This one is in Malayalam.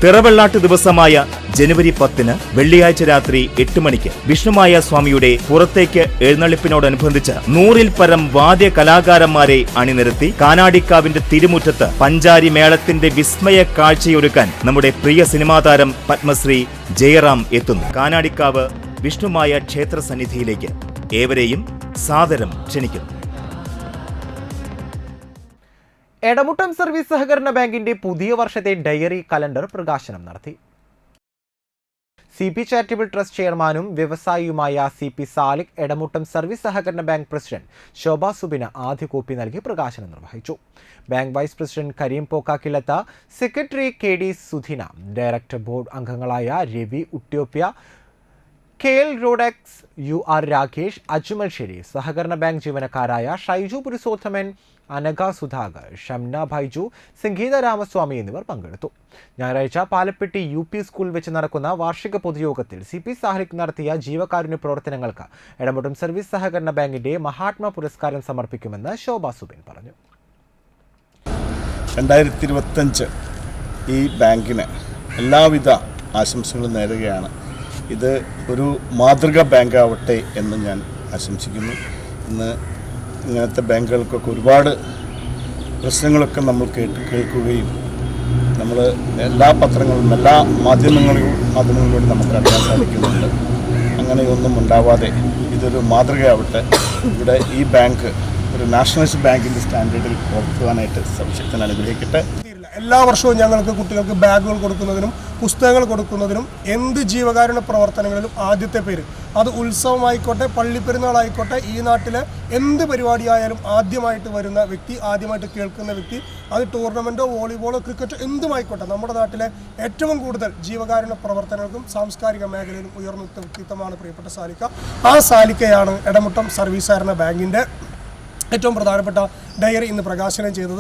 തിറവെള്ളാട്ട് ദിവസമായ ജനുവരി 10 വെള്ളിയാഴ്ച രാത്രി 8 മണിക്ക് വിഷ്ണുമായ സ്വാമിയുടെ പുറത്തേക്ക് എഴുന്നള്ളിപ്പിനോടനുബന്ധിച്ച് 100-ൽ പരം വാദ്യ കലാകാരന്മാരെ അണിനിരത്തി കാനാടിക്കാവിന്റെ തിരുമുറ്റത്ത് പഞ്ചാരി മേളത്തിന്റെ വിസ്മയ കാഴ്ചയൊരുക്കാൻ നമ്മുടെ പ്രിയ സിനിമാ താരം പത്മശ്രീ ജയറാം എത്തുന്നു. കാനാടിക്കാവ് വിഷ്ണുമായ ക്ഷേത്ര സന്നിധിയിലേക്ക് ഏവരെയും സാദരം ക്ഷണിക്കുന്നു. എടമുട്ടം സർവീസ് സഹകരണ ബാങ്കിന്റെ പുതിയ വർഷത്തെ ഡയറി കലണ്ടർ പ്രകാശനം നടത്തി. CP ചാരിറ്റബിൾ ട്രസ്റ്റ് ചെയർമാനും വ്യവസായിയുമായ CP സാലിക് എടമുട്ടം സർവീസ് സഹകരണ ബാങ്ക് പ്രസിഡന്റ് ശോഭ സുബിന് ആദ്യ കോപ്പി നൽകി പ്രകാശനം നിർവഹിച്ചു. ബാങ്ക് വൈസ് പ്രസിഡന്റ് കരീം പോക്കാക്കിലത്ത, secretary KD Sudhina, director board അംഗങ്ങളായ രവി ഉട്ട്യോപ്യ, KL റോഡക്സ്, UR രാകേഷ്, അജ്മൽ ഷെരീഫ്, സഹകരണ ബാങ്ക് ജീവനക്കാരായ ഷൈജു പുരുഷോത്തമൻ, അനഘ സുധാകർ, ഷംന ഭൈജു, സംഗീത രാമസ്വാമി എന്നിവർ പങ്കെടുത്തു. ഞായറാഴ്ച പാലപ്പെട്ടി UP സ്കൂൾ വെച്ച് നടക്കുന്ന വാർഷിക പൊതുയോഗത്തിൽ CP സാലിക് നടത്തിയ ജീവകാരുണ്യ പ്രവർത്തനങ്ങൾക്ക് എടമുട്ടം സർവീസ് സഹകരണ ബാങ്കിന്റെ മഹാത്മാ പുരസ്കാരം സമർപ്പിക്കുമെന്ന് ശോഭ സുബിൻ പറഞ്ഞു. 2025 ഈ ബാങ്കിന് എല്ലാവിധ ആശംസകളും നേരുകയാണ്. ഇത് ഒരു മാതൃകാ ബാങ്കാവട്ടെ എന്ന് ഞാൻ ആശംസിക്കുന്നു. ഇന്ന് ഇങ്ങനത്തെ ബാങ്കുകൾക്കൊക്കെ ഒരുപാട് പ്രശ്നങ്ങളൊക്കെ നമ്മൾ കേൾക്കുകയും നമ്മൾ എല്ലാ പത്രങ്ങളും എല്ലാ മാധ്യമങ്ങളിലൂടെ നമുക്ക് അറിയാൻ സാധിക്കുന്നുണ്ട്. അങ്ങനെയൊന്നും ഉണ്ടാവാതെ ഇതൊരു മാതൃകയാവട്ടെ. ഇവിടെ ഈ ബാങ്ക് ഒരു നാഷണലൈസ്ഡ് ബാങ്കിൻ്റെ സ്റ്റാൻഡേർഡിൽ പ്രവർത്തിക്കുവാനായിട്ട് സർവശക്തൻ അനുഗ്രഹിക്കട്ടെ. എല്ലാ വർഷവും ഞങ്ങൾക്ക് കുട്ടികൾക്ക് ബാഗുകൾ കൊടുക്കുന്നതിനും പുസ്തകങ്ങൾ കൊടുക്കുന്നതിനും എന്ത് ജീവകാരുണ്യ പ്രവർത്തനങ്ങളിലും ആദ്യത്തെ പേര്, അത് ഉത്സവമായിക്കോട്ടെ പള്ളിപ്പെരുന്നാളായിക്കോട്ടെ ഈ നാട്ടിലെ എന്ത് പരിപാടിയായാലും ആദ്യമായിട്ട് വരുന്ന വ്യക്തി, ആദ്യമായിട്ട് കേൾക്കുന്ന വ്യക്തി, അത് ടൂർണമെൻറ്റോ വോളിബോളോ ക്രിക്കറ്റോ എന്തുമായിക്കോട്ടെ നമ്മുടെ നാട്ടിലെ ഏറ്റവും കൂടുതൽ ജീവകാരുണ്യ പ്രവർത്തനങ്ങൾക്കും സാംസ്കാരിക മേഖലയിലും ഉയർന്ന വ്യക്തിത്വമാണ് പ്രിയപ്പെട്ട സാലിക്ക. ആ സാലിക്കയാണ് എടമുട്ടം സർവീസ് സഹകരണ ബാങ്കിൻ്റെ ഏറ്റവും പ്രധാനപ്പെട്ട ഡയറി ഇന്ന് പ്രകാശനം ചെയ്തത്.